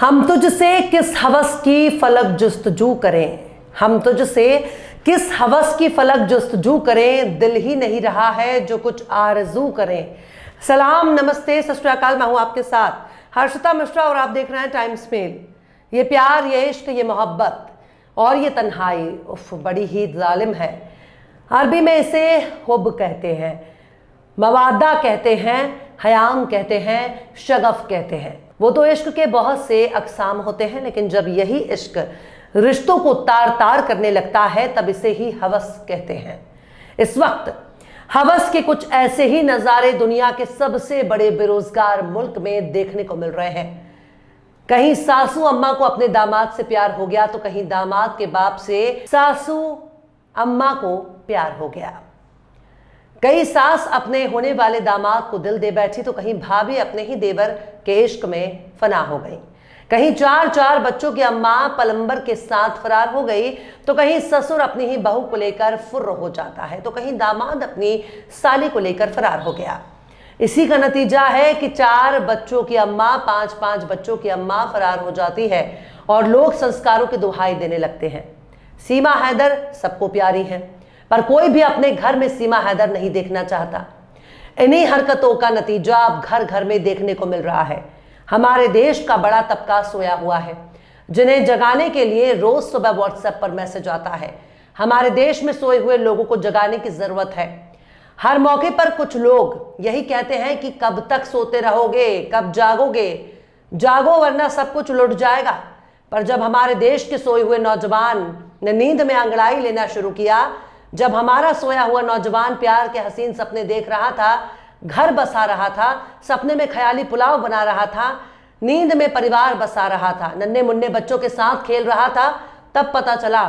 हम तुझसे किस हवस की फलक जुस्तजू करें, हम तुझसे किस हवस की फलक जुस्तजू करें, दिल ही नहीं रहा है जो कुछ आरजू करें। सलाम, नमस्ते, सत श्री अकाल। मैं हूं आपके साथ हर्षिता मिश्रा और आप देख रहे हैं टाइम्स मेल। ये प्यार, ये इश्क, ये मोहब्बत और ये तन्हाई उफ बड़ी ही जालिम है। अरबी में इसे हुब कहते हैं, मवादा कहते हैं, हयाम कहते हैं, शगफ कहते हैं। वो तो इश्क के बहुत से अकसाम होते हैं, लेकिन जब यही इश्क रिश्तों को तार तार करने लगता है तब इसे ही हवस कहते हैं। इस वक्त हवस के कुछ ऐसे ही नज़ारे दुनिया के सबसे बड़े बेरोजगार मुल्क में देखने को मिल रहे हैं। कहीं सासू अम्मा को अपने दामाद से प्यार हो गया तो कहीं दामाद के बाप से सासू अम्मा को प्यार हो गया। कई सास अपने होने वाले दामाद को दिल दे बैठी तो कहीं भाभी अपने ही देवर के इश्क में फना हो गई। कहीं चार चार बच्चों की अम्मा पलंबर के साथ फरार हो गई तो कहीं ससुर अपनी ही बहू को लेकर फुर्र हो जाता है तो कहीं दामाद अपनी साली को लेकर फरार हो गया। इसी का नतीजा है कि 4 बच्चों की अम्मा 5-5 बच्चों की अम्मा फरार हो जाती है और लोग संस्कारों की दुहाई देने लगते हैं। सीमा हैदर सबको प्यारी है, पर कोई भी अपने घर में सीमा हैदर नहीं देखना चाहता। इन्हीं हरकतों का नतीजा अब घर घर में देखने को मिल रहा है। हमारे देश का बड़ा तबका सोया हुआ है, जिन्हें जगाने के लिए रोज सुबह व्हाट्सएप पर मैसेज आता है। हमारे देश में सोए हुए लोगों को जगाने की जरूरत है। हर मौके पर कुछ लोग यही कहते हैं कि कब तक सोते रहोगे, कब जागोगे, जागो वरना सब कुछ लुट जाएगा। पर जब हमारे देश के सोए हुए नौजवान ने नींद में अंगड़ाई लेना शुरू किया, जब हमारा सोया हुआ नौजवान प्यार के हसीन सपने देख रहा था, घर बसा रहा था, सपने में ख्याली पुलाव बना रहा था, नींद में परिवार बसा रहा था, नन्हे मुन्ने बच्चों के साथ खेल रहा था, तब पता चला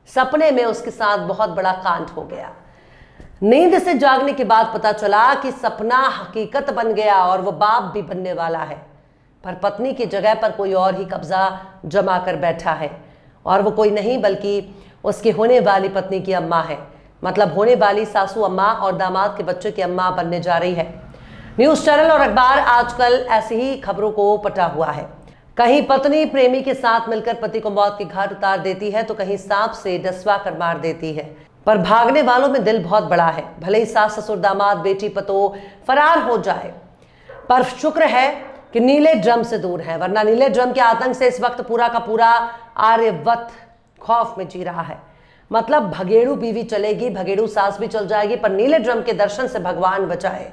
सपने में उसके साथ बहुत बड़ा कांड हो गया। नींद से जागने के बाद पता चला कि सपना हकीकत बन गया और वो बाप भी बनने वाला है। पर पत्नी की जगह पर कोई और ही कब्जा जमा कर बैठा है और वो कोई नहीं बल्कि उसकी होने वाली पत्नी की अम्मा है। मतलब होने वाली सासू अम्मा और दामाद के बच्चे की अम्मा बनने जा रही है। न्यूज़ चैनल और अखबार आजकल ऐसी ही खबरों को पटा हुआ है। कहीं पत्नी प्रेमी के साथ मिलकर पति को मौत के घाट उतार देती है तो कहीं सांप से डसवा कर मार देती है। पर भागने वालों में दिल बहुत बड़ा है। भले ही सास ससुर दामाद बेटी पतो फरार हो जाए, पर शुक्र है कि नीले ड्रम से दूर है, वरना नीले ड्रम के आतंक से इस वक्त पूरा का पूरा आर्यवत खौफ में जी रहा है। मतलब भगेड़ू बीवी चलेगी, भगेड़ू सास भी चल जाएगी, पर नीले ड्रम के दर्शन से भगवान बचाए।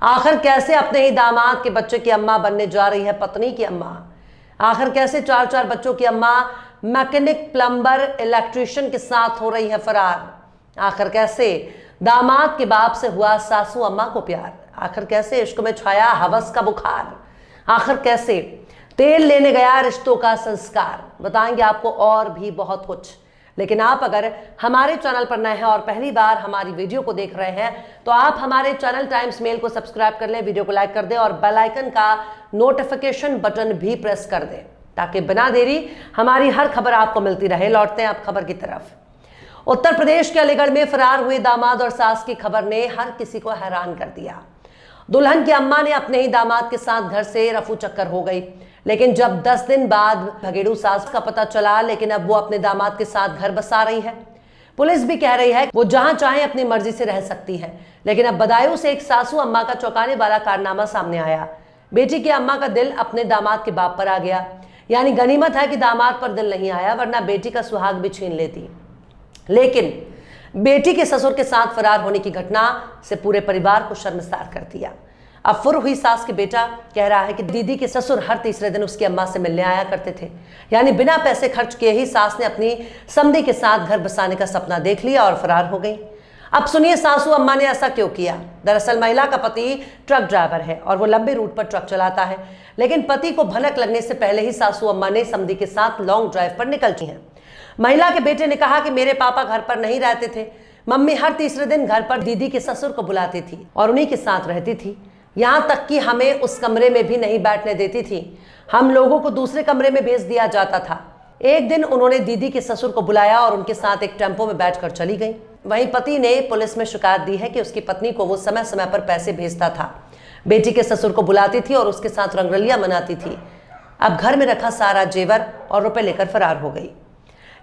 आखिर कैसे अपने ही दामाद के बच्चे की अम्मा बनने जा रही है पत्नी की अम्मा? आखिर कैसे 4-4 बच्चों की अम्मा मैकेनिक, प्लम्बर, इलेक्ट्रिशियन के साथ हो रही है फरार? आखिर कैसे दामाद के बाप से हुआ सासू अम्मा को प्यार? आखिर कैसे इश्क में छाया हवस का बुखार? आखिर कैसे तेल लेने गया रिश्तों का संस्कार? बताएंगे आपको और भी बहुत कुछ। लेकिन आप अगर हमारे चैनल पर नए हैं और पहली बार हमारी वीडियो को देख रहे हैं तो आप हमारे चैनल टाइम्स मेल को सब्सक्राइब कर लें, वीडियो को लाइक कर दें और बेल आइकन का नोटिफिकेशन बटन भी प्रेस कर दें ताकि बिना देरी हमारी हर खबर आपको मिलती रहे। लौटते हैं आप खबर की तरफ। उत्तर प्रदेश के अलीगढ़ में फरार हुए दामाद और सास की खबर ने हर किसी को हैरान कर दिया। दुल्हन की अम्मा ने अपने ही दामाद के साथ घर से रफू चक्कर हो गई, लेकिन जब 10 दिन बाद भगेड़ू सास का पता चला, लेकिन अब वो अपने दामाद के साथ घर बसा रही है। पुलिस भी कह रही है वो जहां चाहे अपनी मर्जी से रह सकती है। लेकिन अब बदायूं से एक सासू अम्मा का चौंकाने वाला कारनामा सामने आया। बेटी की अम्मा का दिल अपने दामाद के बाप पर आ गया। यानी गनीमत है कि दामाद पर दिल नहीं आया, वरना बेटी का सुहाग भी छीन लेती। लेकिन बेटी के ससुर के साथ फरार होने की घटना से पूरे परिवार को शर्मसार कर दिया। अब फुर हुई सास के बेटा कह रहा है कि दीदी के ससुर हर तीसरे दिन उसकी अम्मा से मिलने आया करते थे। यानी बिना पैसे खर्च किए ही सास ने अपनी समधी के साथ घर बसाने का सपना देख लिया और फरार हो गई। अब सुनिए सासू अम्मा ने ऐसा क्यों किया। दरअसल महिला का पति ट्रक ड्राइवर है और वो लंबे रूट पर ट्रक चलाता है, लेकिन पति को भनक लगने से पहले ही सासू अम्मा ने समधी के साथ लॉन्ग ड्राइव पर निकल चुकी हैं। महिला के बेटे ने कहा कि मेरे पापा घर पर नहीं रहते थे, मम्मी हर तीसरे दिन घर पर दीदी के ससुर को बुलाती थी और उन्हीं के साथ रहती थी। यहाँ तक कि हमें उस कमरे में भी नहीं बैठने देती थी, हम लोगों को दूसरे कमरे में भेज दिया जाता था। एक दिन उन्होंने दीदी के ससुर को बुलाया और उनके साथ एक टेम्पो में बैठकर चली गई। वहीं पति ने पुलिस में शिकायत दी है कि उसकी पत्नी को वो समय समय पर पैसे भेजता था, बेटी के ससुर को बुलाती थी और उसके साथ रंगरलियां मनाती थी। अब घर में रखा सारा जेवर और रुपए लेकर फरार हो गई।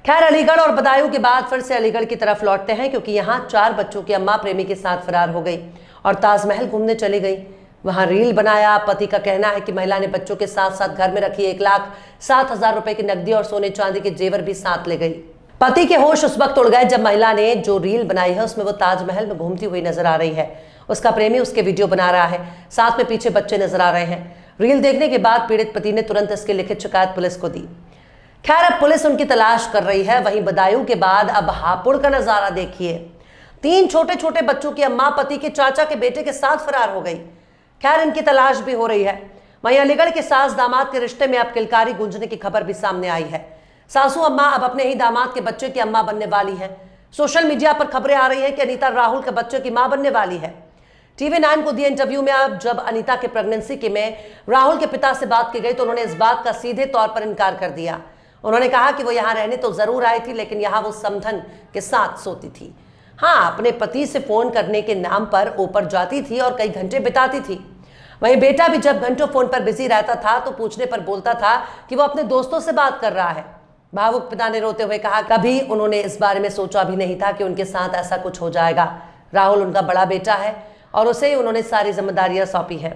खैर, अलीगढ़ और बदायूं के बाद फिर से अलीगढ़ की तरफ लौटते हैं, क्योंकि यहाँ 4 बच्चों की अम्मा प्रेमी के साथ फरार हो गई और ताजमहल घूमने चली गई। वहां रील बनाया। पति का कहना है कि महिला ने बच्चों के साथ साथ घर में रखी 1,07,000 रुपए की नकदी और सोने चांदी के जेवर भी साथ ले गई। पति के होश उस वक्त उड़ गए जब महिला ने जो रील बनाई है उसमें वो ताजमहल में घूमती हुई नजर आ रही है। उसका प्रेमी उसके वीडियो बना रहा है, साथ में पीछे बच्चे नजर आ रहे हैं। रील देखने के बाद पीड़ित पति ने तुरंत इसकी लिखित शिकायत पुलिस को दी। खैर, अब पुलिस उनकी तलाश कर रही है। वहीं बदायूं के बाद अब हापुड़ का नजारा देखिए। 3 छोटे छोटे बच्चों की अम्मा पति के चाचा के बेटे के साथ फरार हो गई। खैर, इनकी तलाश भी हो रही है। वहीं अलीगढ़ के सास दामाद के रिश्ते में अब किलकारी गूंजने की खबर भी सामने आई है। सासू अम्मा अब अपने ही दामाद के बच्चे की अम्मा बनने वाली हैं। सोशल मीडिया पर खबरें आ रही हैं कि अनीता राहुल के बच्चे की मां बनने वाली है। TV9 को दिए इंटरव्यू में अब जब अनीता के प्रेगनेंसी के में राहुल के पिता से बात की गई तो उन्होंने इस बात का सीधे तौर पर इनकार कर दिया। उन्होंने कहा कि वो यहाँ रहने तो जरूर आई थी, लेकिन यहाँ वो समधन के साथ सोती थी। हाँ, अपने पति से फोन करने के नाम पर ऊपर जाती थी और कई घंटे बिताती थी। वहीं बेटा भी जब घंटों फोन पर बिजी रहता था तो पूछने पर बोलता था कि वो अपने दोस्तों से बात कर रहा है। भावुक पिता ने रोते हुए कहा, कभी उन्होंने इस बारे में सोचा भी नहीं था कि उनके साथ ऐसा कुछ हो जाएगा। राहुल उनका बड़ा बेटा है और उसे ही उन्होंने सारी जिम्मेदारियां सौंपी है।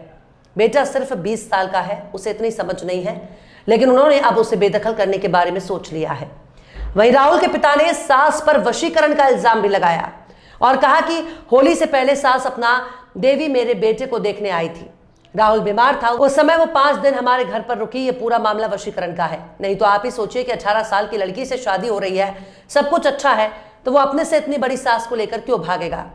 बेटा सिर्फ 20 साल का है, उसे इतनी समझ नहीं है, लेकिन उन्होंने अब उसे बेदखल करने के बारे में सोच लिया है। वहीं राहुल के पिता ने सास पर वशीकरण का इल्जाम भी लगाया और कहा कि होली से पहले सास अपना देवी मेरे बेटे को देखने आई थी। राहुल बीमार था, उस समय वो 5 दिन हमारे घर पर रुकी। ये पूरा मामला वशीकरण का है। नहीं तो आप ही सोचिए कि 18 साल की लड़की से शादी हो रही है, सब कुछ अच्छा है, तो वो अपने से इतनी बड़ी सास को लेकर क्यों भागेगा।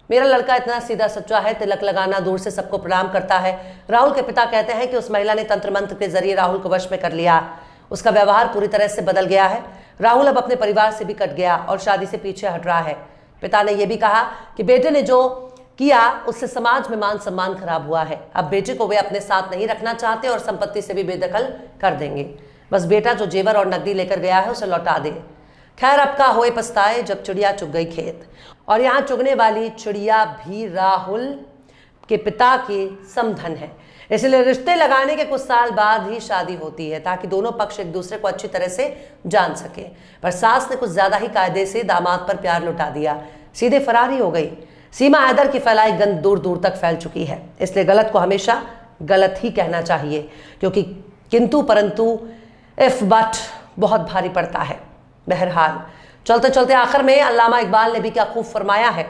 मेरा लड़का इतना सीधा सच्चा है, तिलक लगाना, दूर से सबको प्रणाम करता है। राहुल के पिता कहते हैं कि उस महिला ने तंत्र मंत्र के जरिए राहुल को वश में कर लिया। उसका व्यवहार पूरी तरह से बदल गया है। राहुल अब अपने परिवार से भी कट गया और शादी से पीछे हट रहा है। पिता ने यह भी कहा कि बेटे ने जो किया उससे समाज में मान सम्मान खराब हुआ है। अब बेटे को वे अपने साथ नहीं रखना चाहते और संपत्ति से भी बेदखल कर देंगे। बस बेटा जो जेवर और नकदी लेकर गया है उसे लौटा दे। खैर, अब का होए पछताए जब चिड़िया चुग गई खेत। और यहाँ चुगने वाली चिड़िया भी राहुल के पिता की समधन है। इसलिए रिश्ते लगाने के कुछ साल बाद ही शादी होती है, ताकि दोनों पक्ष एक दूसरे को अच्छी तरह से जान सके। पर सास ने कुछ ज्यादा ही कायदे से दामाद पर प्यार लुटा दिया, सीधे फरार ही हो गई। सीमा हैदर की फैलाई गंद दूर दूर तक फैल चुकी है। इसलिए गलत को हमेशा गलत ही कहना चाहिए, क्योंकि किंतु परंतु इफ बट बहुत भारी पड़ता है। बहरहाल, चलते चलते आखिर में अल्लामा इकबाल ने भी क्या खूब फरमाया है,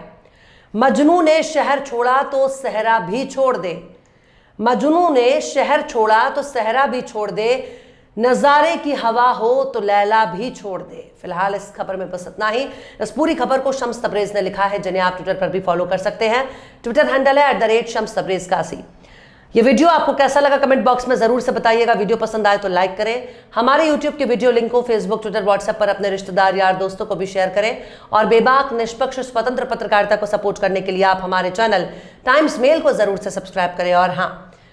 मजनू ने शहर छोड़ा तो सहरा भी छोड़ दे। मजनू ने शहर छोड़ा तो सहरा भी छोड़ दे, नज़ारे की हवा हो तो लैला भी छोड़ दे। फिलहाल इस खबर में बस इतना ही। इस पूरी खबर को शम्स तबरेज ने लिखा है, जिन्हें आप ट्विटर पर भी फॉलो कर सकते हैं। ट्विटर हैंडल है @शम्स तबरेज कासी। ये वीडियो आपको कैसा लगा कमेंट बॉक्स में जरूर से बताइएगा। वीडियो पसंद आए तो लाइक करें। हमारे यूट्यूब के वीडियो लिंक को फेसबुक, ट्विटर, व्हाट्सएप पर अपने रिश्तेदार, यार, दोस्तों को भी शेयर करें। और बेबाक, निष्पक्ष, स्वतंत्र पत्रकारिता को सपोर्ट करने के लिए आप हमारे चैनल टाइम्स मेल को जरूर से सब्सक्राइब करें। और हाँ,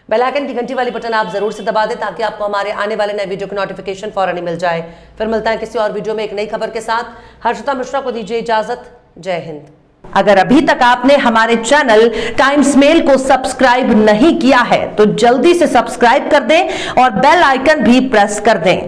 बेल आइकन की घंटी वाली बटन आप जरूर से दबा दें, ताकि आपको हमारे आने वाले नए वीडियो की नोटिफिकेशन फौरन ही मिल जाए। फिर मिलता है किसी और वीडियो में एक नई खबर के साथ। हर्षिता मिश्रा को दीजिए इजाजत। जय हिंद। अगर अभी तक आपने हमारे चैनल टाइम्स मेल को सब्सक्राइब नहीं किया है तो जल्दी से सब्सक्राइब कर दें और बेल आइकन भी प्रेस कर दें।